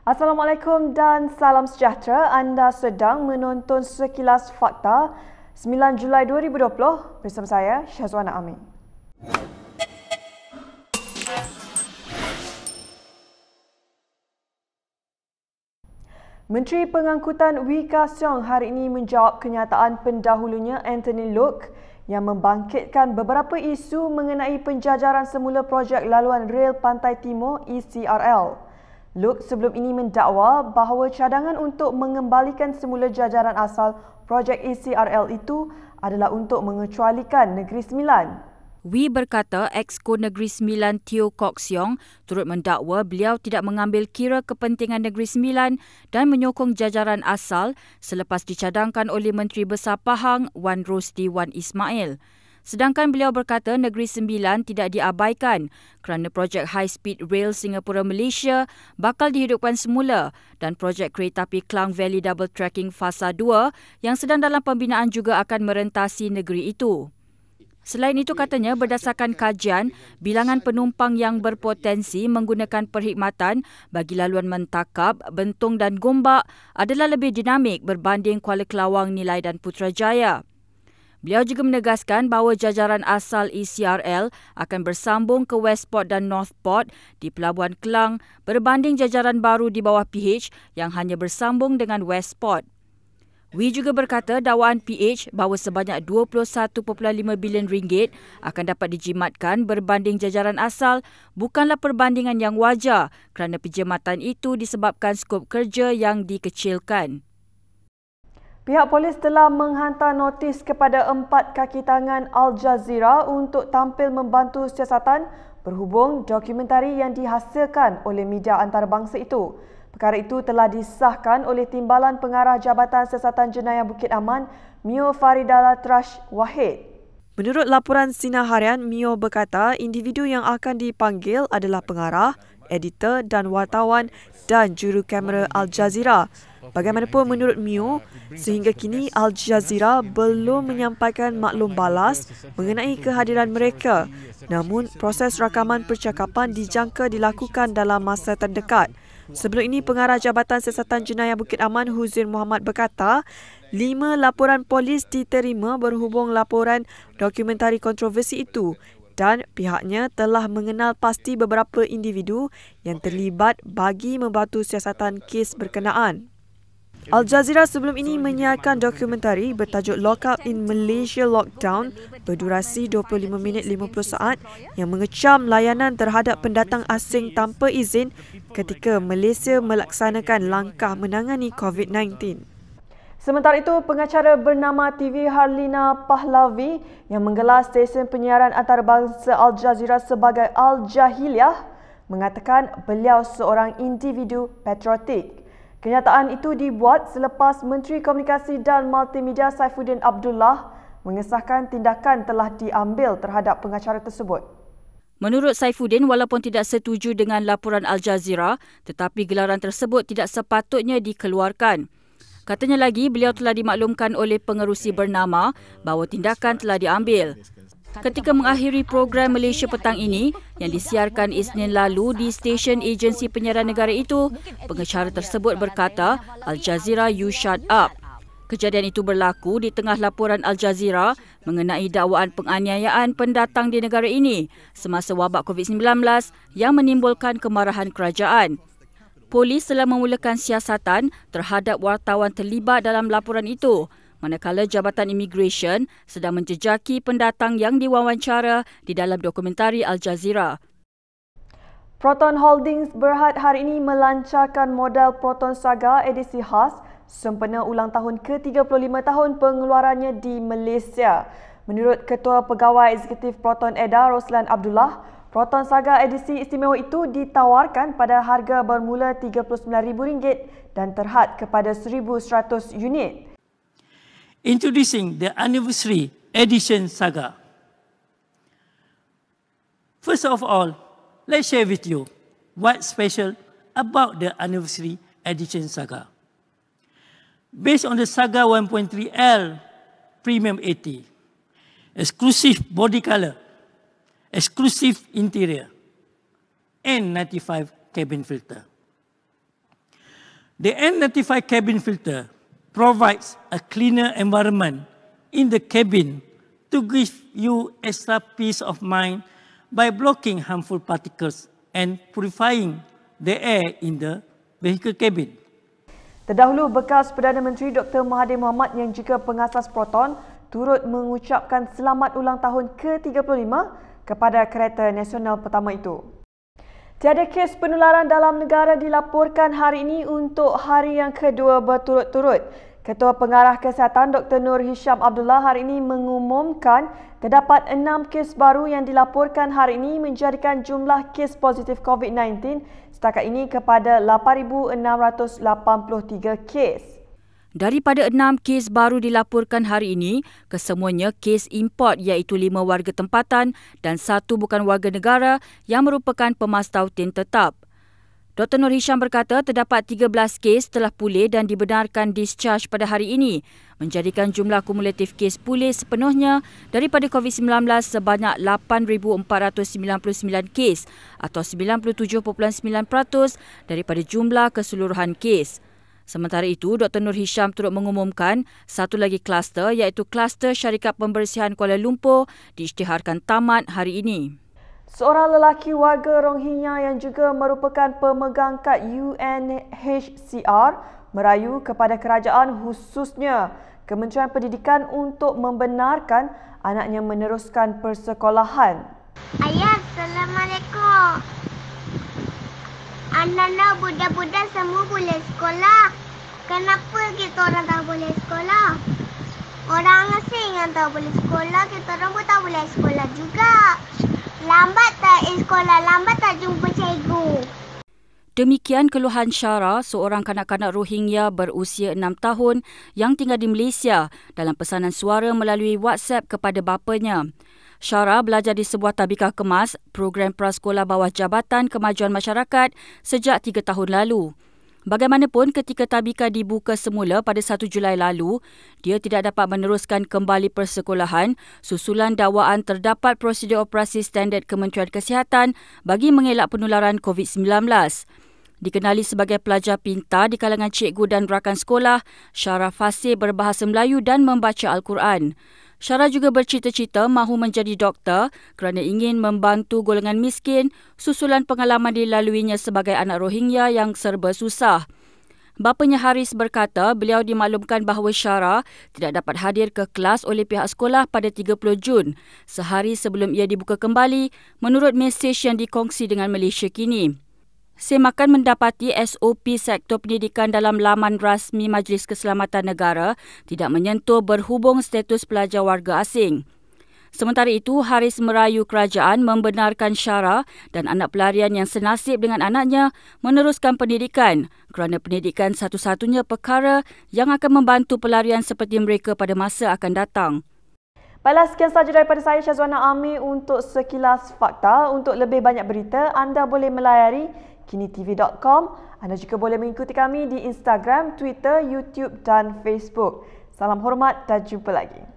Assalamualaikum dan salam sejahtera. Anda sedang menonton Sekilas Fakta 9 Julai 2020 bersama saya Syazwana Amin. Menteri Pengangkutan Wee Ka Siong hari ini menjawab kenyataan pendahulunya Anthony Loke yang membangkitkan beberapa isu mengenai penjajaran semula projek laluan rel Pantai Timur ECRL. Loke sebelum ini mendakwa bahawa cadangan untuk mengembalikan semula jajaran asal projek ECRL itu adalah untuk mengecualikan Negeri Sembilan. Wee berkata Exco Negeri Sembilan Teo Kok Siong turut mendakwa beliau tidak mengambil kira kepentingan Negeri Sembilan dan menyokong jajaran asal selepas dicadangkan oleh Menteri Besar Pahang Wan Rosli Wan Ismail. Sedangkan beliau berkata Negeri Sembilan tidak diabaikan kerana projek High Speed Rail Singapura Malaysia bakal dihidupkan semula dan projek kereta api Klang Valley Double Tracking Fasa 2 yang sedang dalam pembinaan juga akan merentasi negeri itu. Selain itu katanya berdasarkan kajian, bilangan penumpang yang berpotensi menggunakan perkhidmatan bagi laluan Mentakab, Bentong dan Gombak adalah lebih dinamik berbanding Kuala Kelawang, Nilai dan Putrajaya. Beliau juga menegaskan bahawa jajaran asal ECRL akan bersambung ke Westport dan Northport di Pelabuhan Kelang berbanding jajaran baru di bawah PH yang hanya bersambung dengan Westport. Wee juga berkata dakwaan PH bahawa sebanyak 21.5 bilion ringgit akan dapat dijimatkan berbanding jajaran asal bukanlah perbandingan yang wajar kerana penjimatan itu disebabkan skop kerja yang dikecilkan. Pihak polis telah menghantar notis kepada 4 kaki tangan Al Jazeera untuk tampil membantu siasatan berhubung dokumentari yang dihasilkan oleh media antarabangsa itu. Perkara itu telah disahkan oleh Timbalan Pengarah Jabatan Siasatan Jenayah Bukit Aman, Mio Faridala Trash Wahid. Menurut laporan Sinar Harian, Mio berkata individu yang akan dipanggil adalah pengarah, editor dan wartawan dan juru kamera Al Jazeera. Bagaimanapun menurut Mio, sehingga kini Al Jazeera belum menyampaikan maklum balas mengenai kehadiran mereka. Namun, proses rakaman percakapan dijangka dilakukan dalam masa terdekat. Sebelum ini, Pengarah Jabatan Siasatan Jenayah Bukit Aman Huzair Muhammad berkata, 5 laporan polis diterima berhubung laporan dokumentari kontroversi itu dan pihaknya telah mengenal pasti beberapa individu yang terlibat bagi membantu siasatan kes berkenaan. Al Jazeera sebelum ini menyiarkan dokumentari bertajuk Lock Up in Malaysia Lockdown berdurasi 25 minit 50 saat yang mengecam layanan terhadap pendatang asing tanpa izin ketika Malaysia melaksanakan langkah menangani COVID-19. Sementara itu, pengacara bernama TV Harlina Pahlavi yang menggelar stesen penyiaran antarabangsa Al Jazeera sebagai Al Jahiliyah mengatakan beliau seorang individu patriotik. Kenyataan itu dibuat selepas Menteri Komunikasi dan Multimedia Saifuddin Abdullah mengesahkan tindakan telah diambil terhadap pengacara tersebut. Menurut Saifuddin, walaupun tidak setuju dengan laporan Al Jazeera, tetapi gelaran tersebut tidak sepatutnya dikeluarkan. Katanya lagi, beliau telah dimaklumkan oleh pengerusi bernama bahawa tindakan telah diambil. Ketika mengakhiri program Malaysia Petang ini yang disiarkan Isnin lalu di stesen agensi penyiaran negara itu, pengacara tersebut berkata, Al Jazeera, you shut up. Kejadian itu berlaku di tengah laporan Al Jazeera mengenai dakwaan penganiayaan pendatang di negara ini semasa wabak COVID-19 yang menimbulkan kemarahan kerajaan. Polis telah memulakan siasatan terhadap wartawan terlibat dalam laporan itu, manakala Jabatan Imigresen sedang menjejaki pendatang yang diwawancara di dalam dokumentari Al Jazeera. Proton Holdings Berhad hari ini melancarkan model Proton Saga edisi khas sempena ulang tahun ke-35 tahun pengeluarannya di Malaysia. Menurut Ketua Pegawai Eksekutif Proton Eda Roslan Abdullah, Proton Saga edisi istimewa itu ditawarkan pada harga bermula RM39,000 dan terhad kepada 1,100 unit. Introducing the Anniversary Edition Saga. First of all, let's share with you what's special about the Anniversary Edition Saga. Based on the Saga 1.3L Premium 80, exclusive body color, exclusive interior, and 95 cabin filter. The N95 cabin filter provides a cleaner environment in the cabin to give you extra peace of mind by blocking harmful particles and purifying the air in the vehicle cabin. Terdahulu, bekas Perdana Menteri Dr. Mahathir Mohamad yang juga pengasas Proton turut mengucapkan selamat ulang tahun ke-35 kepada kereta nasional pertama itu. Tiada kes penularan dalam negara dilaporkan hari ini untuk hari yang kedua berturut-turut. Ketua Pengarah Kesihatan Dr. Nur Hisham Abdullah hari ini mengumumkan terdapat 6 kes baru yang dilaporkan hari ini menjadikan jumlah kes positif COVID-19 setakat ini kepada 8,683 kes. Daripada 6 kes baru dilaporkan hari ini, kesemuanya kes import iaitu 5 warga tempatan dan 1 bukan warga negara yang merupakan pemas tautin tetap. Dr. Nur Hisham berkata terdapat 13 kes telah pulih dan dibenarkan discharge pada hari ini, menjadikan jumlah kumulatif kes pulih sepenuhnya daripada COVID-19 sebanyak 8,499 kes atau 97.9% daripada jumlah keseluruhan kes. Sementara itu, Dr. Nur Hisham turut mengumumkan satu lagi kluster iaitu kluster Syarikat Pembersihan Kuala Lumpur diisytiharkan tamat hari ini. Seorang lelaki warga Rohingya yang juga merupakan pemegang kad UNHCR merayu kepada kerajaan khususnya Kementerian Pendidikan untuk membenarkan anaknya meneruskan persekolahan. Ayah, Assalamualaikum. Anak-anak budak-budak semua boleh sekolah. Kenapa kita orang tak boleh sekolah? Orang asing yang tak boleh sekolah, kita orang pun tak boleh sekolah juga. Lambat tak sekolah, lambat tak jumpa cikgu. Demikian keluhan Syara, seorang kanak-kanak Rohingya berusia 6 tahun yang tinggal di Malaysia dalam pesanan suara melalui WhatsApp kepada bapanya. Syara belajar di sebuah tabika kemas, program prasekolah bawah Jabatan Kemajuan Masyarakat sejak 3 tahun lalu. Bagaimanapun, ketika tabika dibuka semula pada 1 Julai lalu, dia tidak dapat meneruskan kembali persekolahan susulan dakwaan terdapat prosedur operasi standard Kementerian Kesihatan bagi mengelak penularan COVID-19. Dikenali sebagai pelajar pintar di kalangan cikgu dan rakan sekolah, Syara fasih berbahasa Melayu dan membaca Al-Quran. Syara juga bercita-cita mahu menjadi doktor kerana ingin membantu golongan miskin susulan pengalaman dilaluinya sebagai anak Rohingya yang serba susah. Bapanya Haris berkata beliau dimaklumkan bahawa Syara tidak dapat hadir ke kelas oleh pihak sekolah pada 30 Jun, sehari sebelum ia dibuka kembali menurut mesej yang dikongsi dengan Malaysia Kini. Semakan mendapati SOP sektor pendidikan dalam laman rasmi Majlis Keselamatan Negara tidak menyentuh berhubung status pelajar warga asing. Sementara itu, Haris merayu kerajaan membenarkan Syara dan anak pelarian yang senasib dengan anaknya meneruskan pendidikan kerana pendidikan satu-satunya perkara yang akan membantu pelarian seperti mereka pada masa akan datang. Baiklah, sekian sahaja daripada saya, Syazwana Amir, untuk sekilas fakta. Untuk lebih banyak berita, anda boleh melayari kinitv.com. Anda juga boleh mengikuti kami di Instagram, Twitter, YouTube dan Facebook. Salam hormat dan jumpa lagi.